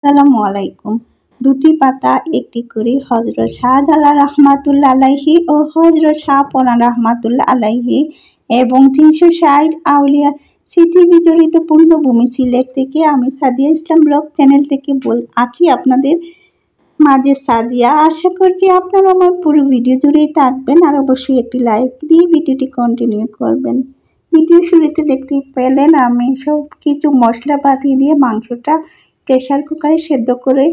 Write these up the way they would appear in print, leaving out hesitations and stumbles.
আসসালামু আলাইকুম। দুটি পাতা একটি করে হযরত শাহজালাল রাহমাতুল্লাহ আলাইহি ও হযরত শাহপরাণ রাহমাতুল্লাহ আলাইহি এবং ৩৬০ আউলিয়ার স্মৃতি বিজড়িত পূর্ণভূমি সিলেট থেকে আমি সাদিয়া ইসলাম ব্লগ চ্যানেল থেকে আছি আপনাদের মাঝে সাদিয়া। আশা করছি আপনারা আমার পুরো ভিডিও জুড়েই থাকবেন আর অবশ্যই একটি লাইক দিয়ে ভিডিওটি কন্টিনিউ করবেন। ভিডিও শুরুতে দেখতে পেলেন আমি সব কিছু মশলাপাতি দিয়ে মাংসটা প্রেশার কুকারে সেদ্ধ করে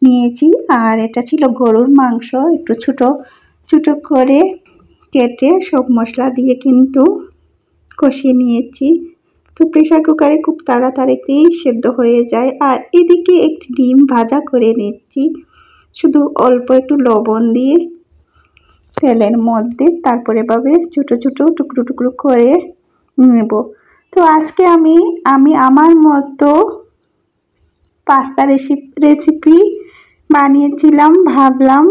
নিয়েছি। আর এটা ছিল গরুর মাংস, একটু ছোটো ছোটো করে কেটে সব মশলা দিয়ে কিন্তু কষিয়ে নিয়েছি। তো প্রেশার কুকারে খুব তাড়াতাড়িতেই সেদ্ধ হয়ে যায়। আর এদিকে একটি ডিম ভাজা করে নিচ্ছি, শুধু অল্প একটু লবণ দিয়ে তেলের মধ্যে, তারপরে এভাবে ছোটো ছোটো টুকরো টুকরো করে নেব। তো আজকে আমি আমার মতো পাস্তা রেসিপি বানিয়েছিলাম, ভাবলাম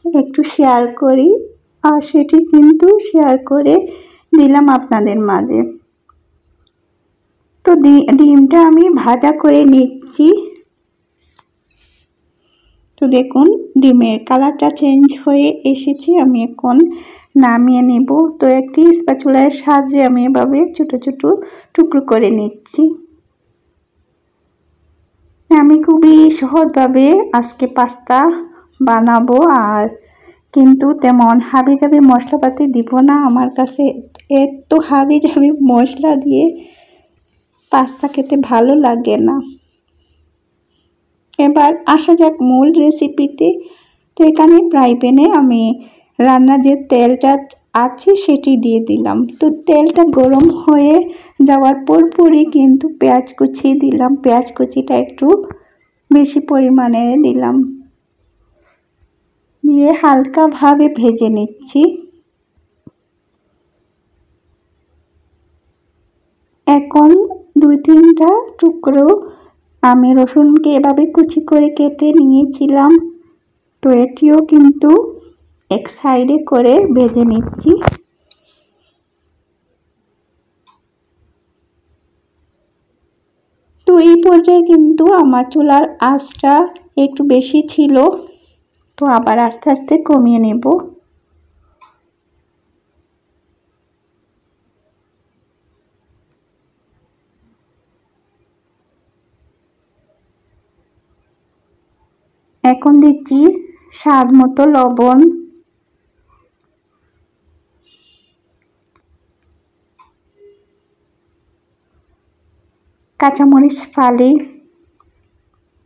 একটু শেয়ার করি আর সেটি কিন্তু শেয়ার করে দিলাম আপনাদের মাঝে। তো ডিমটা আমি ভাজা করে নিচ্ছি। তো দেখুন ডিমের কালারটা চেঞ্জ হয়ে এসেছে, আমি এখন নামিয়ে নেব। তো একটি স্প্যাচুলার সাহায্যে আমি এভাবে ছোটো ছোটো টুকরো করে নিচ্ছি। আমি খুবই সহজভাবে আজকে পাস্তা বানাবো, আর কিন্তু তেমন হাবিজাবি মশলাপাতি দিব না। আমার কাছে এত হাবিজাবি মশলা দিয়ে পাস্তা খেতে ভালো লাগে না। এবার আসা যাক মূল রেসিপিতে। তো এখানে ফ্রাই প্যানে আমি রান্নার যে তেলটা আছে সেটি দিয়ে দিলাম। তো তেলটা গরম হয়ে যাওয়ার পরই কিন্তু পেঁয়াজ কুচি দিলাম। পেঁয়াজ কুচিটা একটু বেশি পরিমাণে দিলাম, দিয়ে হালকাভাবে ভেজে নিচ্ছি। এখন 2-3টা টুকরো আমি রসুনকে এভাবে কুচি করে কেটে নিয়েছিলাম, তো এটিও কিন্তু এক সাইডে করে ভেজে নিচ্ছি। তো এই পর্যায়ে কিন্তু আমার চুলার আঁচটা একটু বেশি ছিল, তো আবার আস্তে আস্তে কমিয়ে নেব। এখন দিচ্ছি স্বাদ মতো লবণ, কাঁচামরিচ ফালি।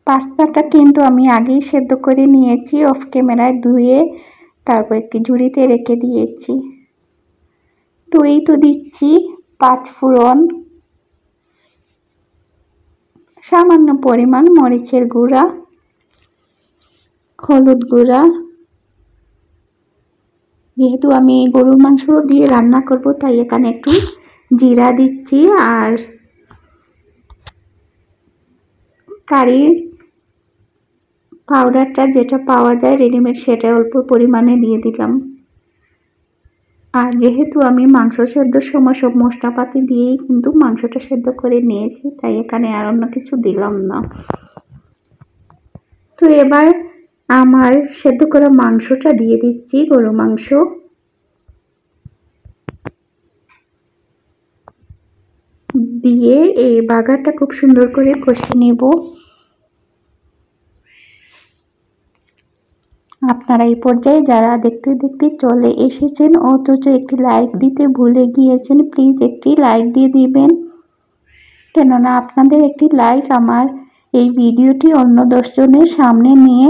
পাস্তাটা কিন্তু আমি আগেই সেদ্ধ করে নিয়েছি, অফ ক্যামেরায় ধুয়ে তারপর একটি ঝুড়িতে রেখে দিয়েছি। তো এই তো দিচ্ছি 5 ফোড়ন, সামান্য পরিমাণ মরিচের গুঁড়া, হলুদ গুঁড়া, যেহেতু আমি গরুর মাংস দিয়ে রান্না করব তাই এখানে একটু জিরা দিচ্ছি, আর কারি পাউডারটা যেটা পাওয়া যায় রেডিমেড সেটা অল্প পরিমাণে দিয়ে দিলাম। আর যেহেতু আমি মাংস সেদ্ধর সময় সব মশলাপাতি দিয়েই কিন্তু মাংসটা সেদ্ধ করে নিয়েছি, তাই এখানে আর অন্য কিছু দিলাম না। তো এবার আমার সেদ্ধ করা মাংসটা দিয়ে দিচ্ছি, গরু মাংস। দিয়ে এই বাগারটা খুব সুন্দর করে কষিয়ে নেব। আপনারা এই পর্যায়ে যারা দেখতে দেখতে চলে এসেছেন অথচ একটি লাইক দিতে ভুলে গিয়েছেন, প্লিজ একটি লাইক দিয়ে দিবেন, কেননা আপনাদের একটি লাইক আমার এই ভিডিওটি অন্য 10 জনের সামনে নিয়ে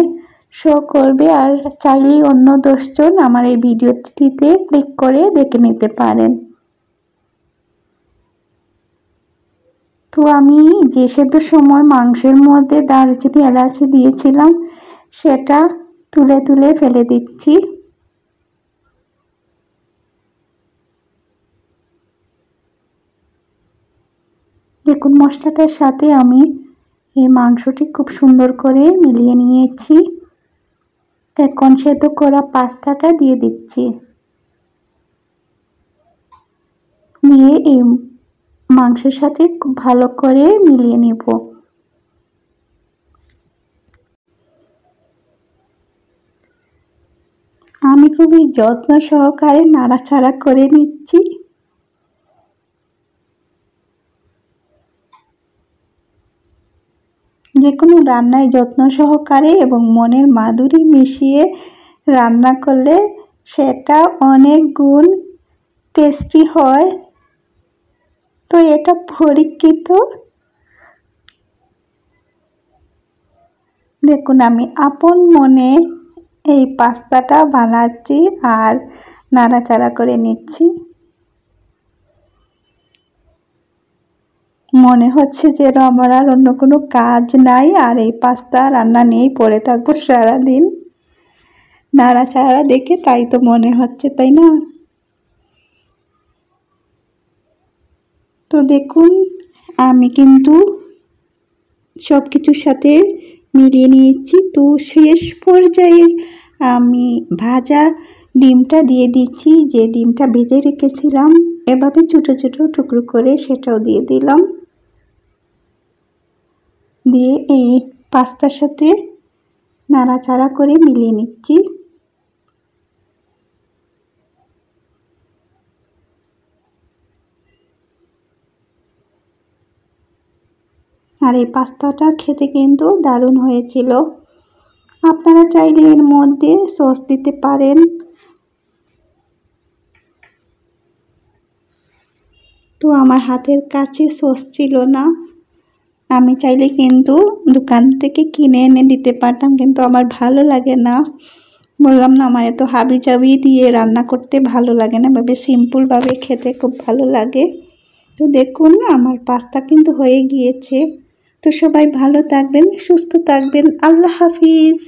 শো করবে। আর চাইলেই অন্য 10 জন আমার এই ভিডিওটিতে ক্লিক করে দেখে নিতে পারেন। তো আমি যে সেদ্ধর সময় মাংসের মধ্যে দারুচিনি এলাচি দিয়েছিলাম সেটা তুলে তুলে ফেলে দিচ্ছি। দেখুন মশলাটার সাথে আমি এই মাংসটি খুব সুন্দর করে মিলিয়ে নিয়েছি। এখন সেদ্ধ করা পাস্তাটা দিয়ে দিচ্ছি, দিয়ে এই মাংসের সাথে খুব ভালো করে মিলিয়ে নেব। খুবই যত্ন সহকারে নাড়াচাড়া করে নিচ্ছি। যে কোনো রান্নায় যত্ন সহকারে এবং মনের মাধুরী মিশিয়ে রান্না করলে সেটা অনেক গুণ টেস্টি হয়। তো এটা পরীক্ষিত। দেখুন আমি আপন মনে এই পাস্তাটা বানাচ্ছি আর নাড়াচাড়া করে নিচ্ছি। মনে হচ্ছে যে আমার আর অন্য কোনো কাজ নাই আর এই পাস্তা রান্না নিয়েই পড়ে থাকবো সারাদিন। নাড়াচাড়া দেখে তাই তো মনে হচ্ছে, তাই না? তো দেখুন আমি কিন্তু সব কিছুর সাথে মিলিয়ে নিয়েছি। তো শেষ পর্যায়ে আমি ভাজা ডিমটা দিয়ে দিচ্ছি, যে ডিমটা ভেজে রেখেছিলাম এভাবে ছোটো ছোটো টুকরো করে সেটাও দিয়ে দিলাম। দিয়ে এই পাস্তার সাথে নাড়াচাড়া করে মিলিয়ে নিচ্ছি। আর এই পাস্তাটা খেতে কিন্তু দারুণ হয়েছিল। আপনারা চাইলে এর মধ্যে সস দিতে পারেন। তো আমার হাতের কাছে সস ছিল না, আমি চাইলে কিন্তু দোকান থেকে কিনে এনে দিতে পারতাম, কিন্তু আমার ভালো লাগে না। বললাম না, আমার এত হাবিজাবি দিয়ে রান্না করতে ভালো লাগে না, ভাবে সিম্পলভাবে খেতে খুব ভালো লাগে। তো দেখুন আমার পাস্তা কিন্তু হয়ে গিয়েছে। তো সবাই ভালো থাকবেন, সুস্থ থাকবেন। আল্লাহ হাফিজ।